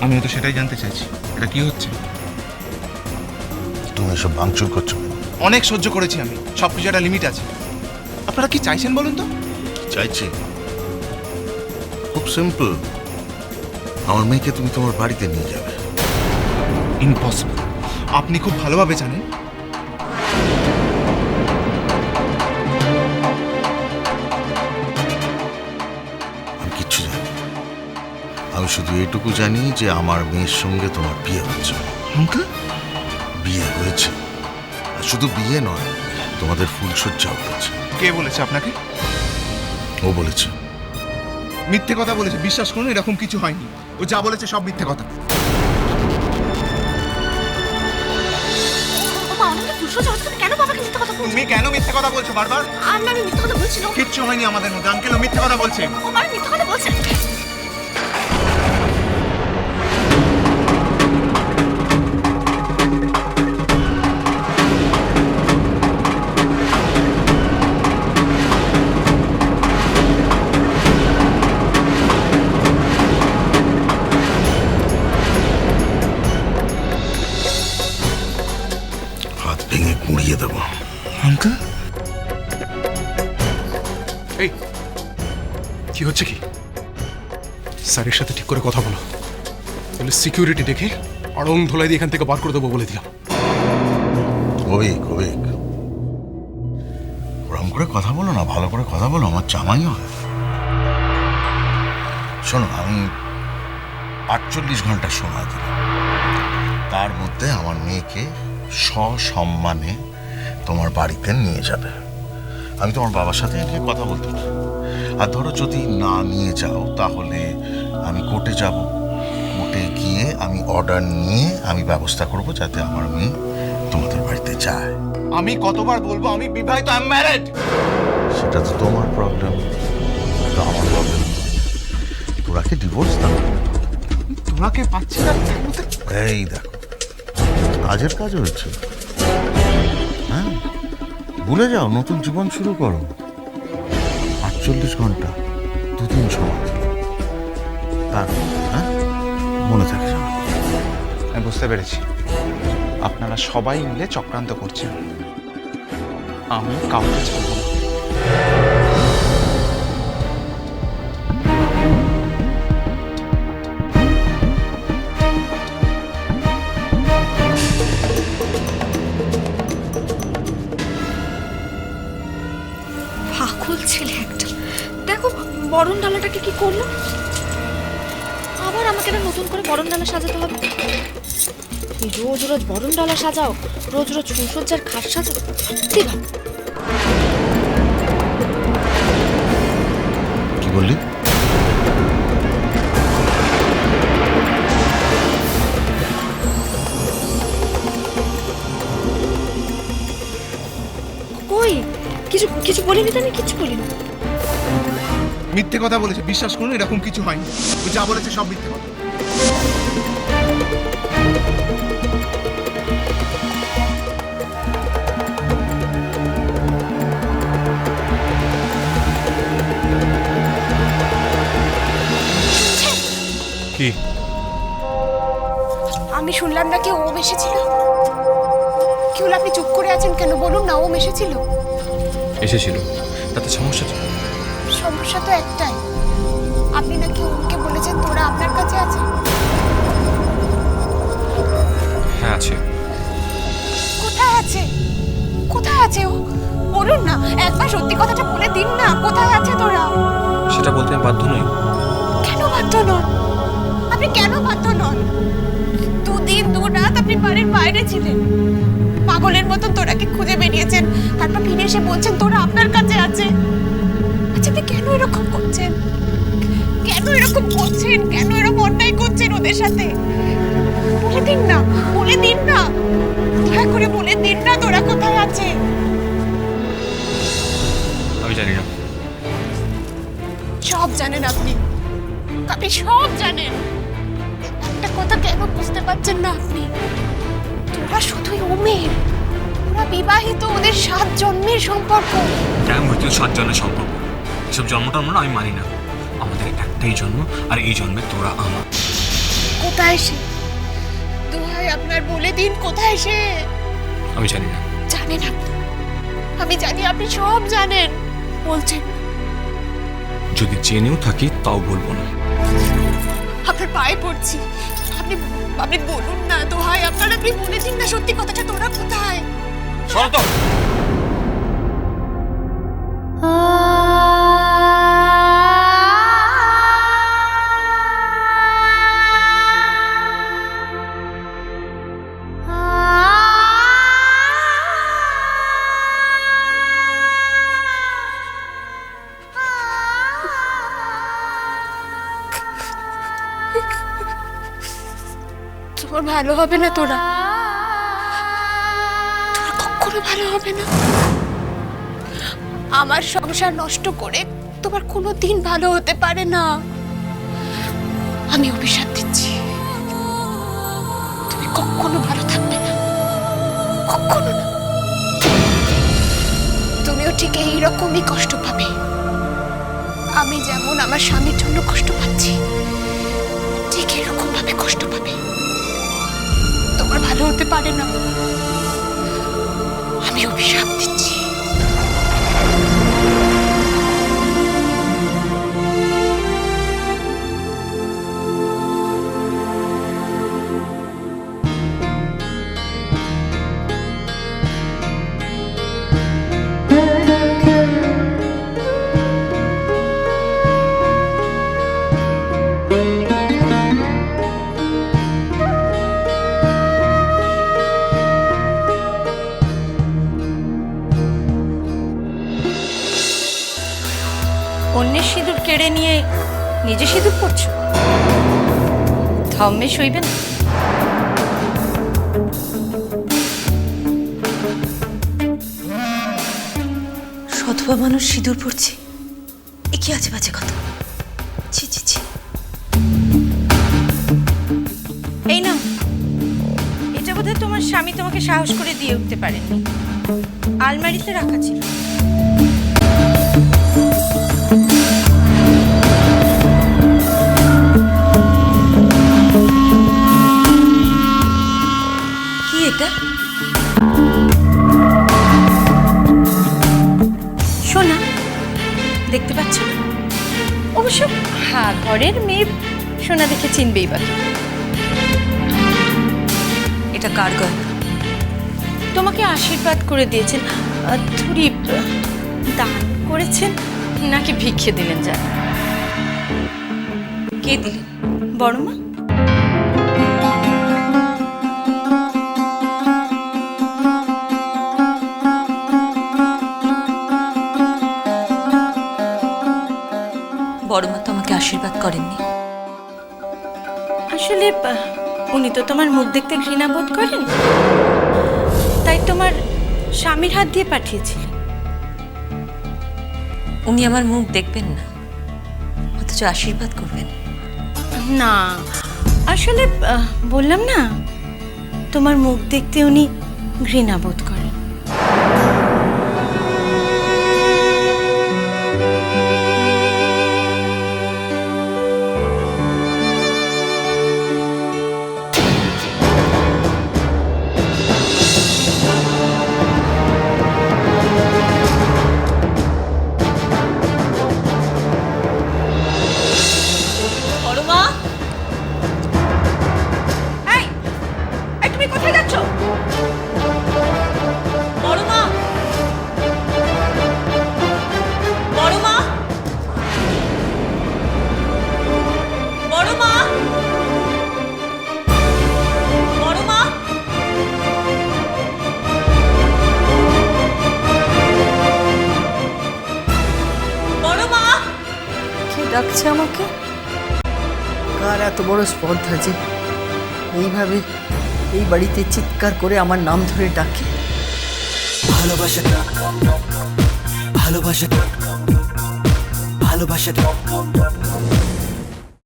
আমিও তো সেটাই জানতে চাইছি, এটা কি হচ্ছে? তুমি এসব ভাঙচুর করছো? অনেক সহ্য করেছি আমি, সব কিছু একটা লিমিট আছে। আপনারা কি চাইছেন বলুন তো? চাইছি খুব সিম্পল, আমার মেয়েকে তুমি তোমার বাড়িতে নিয়ে যাবে। ইম্পসিবল। আপনি খুব ভালোভাবে জানেন আমি কিচ্ছু জানি না। আমি শুধু এটুকু জানি যে আমার মেয়ের সঙ্গে তোমার বিয়ে হচ্ছে। আঙ্কেল, বিয়ে হয়েছে, আর শুধু বিয়ে নয়, তোমাদের ফুলসজ্জাও হয়েছে। কে বলেছে আপনাকে? ও বলেছে। মিথ্যে কথা বলেছে, বিশ্বাস করুন এরকম কিছু হয়নি। ও যা বলেছে সব মিথ্যে কথা। কেন বাবাকে মিথ্যা কথা বলছো? তুমি কেন মিথ্যে কথা বলছো বারবার? আমি মিথ্যা কথা বলছি না। কিচ্ছু হয়নি আমাদের মধ্যে। আঙ্কেল ও মিথ্যে কথা বলছে। ও মানে মিথ্যা কথা বলছে। হাত ভেঙে গুঁড়িয়ে দেবো। আঙ্কেল, এই কি হচ্ছে কি? স্যারের সাথে ঠিক করে কথা বলো, তাহলে সিকিউরিটি দেখে আড়ং ধোলাই দিয়ে এখান থেকে বার করে দেবো বলে দিলাম। কবিক কবিক, ওরম করে কথা বলো না, ভালো করে কথা বলো, আমার জামাই হয়। শোনো, আমি 48 ঘন্টা সময় দিলাম, তার মধ্যে আমার মেয়েকে সসম্মানে তোমার বাড়িতে নিয়ে যাবে। আমি তোমার বাবার সাথে এনে কথা বলতে পারি। আর ধরো যদি না নিয়ে যাও, তাহলে আমি কোর্টে যাব। কোর্টে গিয়ে আমি অর্ডার নিয়ে আমি ব্যবস্থা করব যাতে আমার মেয়ে তোমাদের বাড়িতে যায়। আমি কতবার বলবো আমি বিবাহিত, আই এম ম্যারিড। সেটা তো তোমার প্রবলেম, তো আমার প্রবলেম। তোরাকে ডিভোর্স দাও। তোরাকে পাচ্ছি না। এই দেখো, কাজের কাজ হচ্ছে। হ্যাঁ, ভুলে যাও, নতুন জীবন শুরু করো। 48 ঘন্টা, 2 দিন সময় ছিল। তার হ্যাঁ, মনে থাকে যেন। আমি বুঝতে পেরেছি, আপনারা সবাই মিলে চক্রান্ত করছেন। আমি কাউকে ছাড়ব না। পাগল ছেলে একটা। দেখো বরণ ডালাটাকে কি করলো। আবার আমাকে না নতুন করে বরণ ডালা সাজাতে হবে। এই রোজ রোজ বরণ ডালা সাজাও, রোজ রোজ ফুলসজ্জার খাট সাজাও, সত্যি ভাব। কি বললি? কই কিছু কিছু বলিনি তো, আমি কিছু বলিনি। মিথ্যে কথা বলেছে, বিশ্বাস করুন এরকম কিছু হয়নি। ও যা বলেছে সব মিথ্যে কথা। কি আমি শুনলাম নাকি ওম এসেছিল। কি হলো, আপনি চুপ করে আছেন কেন? বলুন না, ওম এসেছিল। এসেছিল, তাতে সমস্যা কি? সমস্যা তো একটাই, আপনি নাকি ওমকে বলেছেন তোরা আপনার কাছে আছে। হ্যাঁ আছে। কোথায় আছে? কোথায় আছে ও? বলুন না, একবার সত্যি কথাটা বলে দিন না, কোথায় আছে তোরা? সেটা বলতে আমি বাধ্য নই। কেন বাধ্য নন? আপনি কেন বাধ্য নন? 2 দিন 2 রাত আপনি বাড়ির বাইরে ছিলেন, পাগলের মতো তোরাকে খুঁজে বেরিয়েছেন, তারপর ফিরে এসে বলছেন তোরা আপনার কাছে আছে। আচ্ছা, আপনি কেন এরকম করছেন? কেন এরকম করছেন? কেন এরকম অন্যায় করছেন ওদের সাথে? বলে দিন না, বলে দিন না, দয়া করে বলে দিন না তোরা কোথায় আছে। আমি জানি না। সব জানেন আপনি, আপনি সব জানেন। একটা কথা কেন বুঝতে পারছেন না আপনি? তোরা শুধুই ওমের, ওরা বিবাহিত, ওদের 7 জন্মের সম্পর্ক। কেমন হইতে 7 জনের সম্পর্ক? এসব জন্মটা আমরা আমি মানি না। আমাদের একটাই জন্ম, আর এই জন্মে তোরা আমার। কোথায় সে? দোহাই আপনার, বলে দিন কোথায় সে? আমি জানি না। জানেন আপনি? আমি জানি আপনি সব জানেন, বলছেন। যদি জেনেও থাকি তাও বলবো না। আপনার পায়ে পড়ছি, আপনি আপনি বলুন না দোহাই আপনার, আপনি বলে দিন না সত্যি কথাটা, তোরা কোথায়? চল তো। তোর ভালো হবে না, তোর কখনো ভালো হবে না। আমার সংসার নষ্ট করে তোমার কোনো দিন ভালো হতে পারে না। আমি অভিশাপ দিচ্ছি, তুমি কখনো ভালো থাকবে না, কখনো না। তুমিও ঠিক এইরকমই কষ্ট পাবে। আমি যেমন আমার স্বামীর জন্য কষ্ট পাচ্ছি, ঠিক এরকম ভাবে কষ্ট পাবে। তোমার ভালো হতে পারে না, আমি অভিশাপ দিচ্ছি। অন্যের সিঁদুর কেড়ে নিয়ে নিজে সিঁদুর পড়ছো? ধম্মে সইবে না। সধবা মানুষ সিঁদুর পড়ছে, এ কি আছে বাজে কথা? ছি ছি ছি। এই না, এটা বোধহয় তোমার স্বামী তোমাকে সাহস করে দিয়ে উঠতে পারেনি, আলমারিতে রাখা ছিল। কি এটা? সোনা, দেখতে পাচ্ছ না? অবশ্য হ্যাঁ, ঘরের মেয়ে সোনা দেখে চিনবেই বা। এটা কার গয়না? তোমাকে আশীর্বাদ করে দিয়েছেন, থুরি দান করেছেন নাকি ভিক্ষে দিলেন জানি। কে দিলেন? বড় মা। বড় মা তো আমাকে আশীর্বাদ করেননি। আসলে উনি তো তোমার মুখ দেখতে ঘৃণা বোধ করেন, তাই তোমার স্বামীর হাত দিয়ে পাঠিয়েছিলেন। উনি আমার মুখ দেখবেন না, অথচ আশীর্বাদ করবেন। না, আসলে বললাম না, তোমার মুখ দেখতে উনি ঘৃণা বোধ করেন। বড় মা, তুমি কোথায় যাচ্ছ? বড় মা, বড় মা, বড় মা, বড় মা। বড় মা, কে ডাকছে আমাকে? কার এত বড় স্পর্ধা যে এইভাবে এই বাড়িতে চিৎকার করে আমার নাম ধরে ডাকে? ভালোবাসাটা ভালোবাসাটা ভালোবাসাটা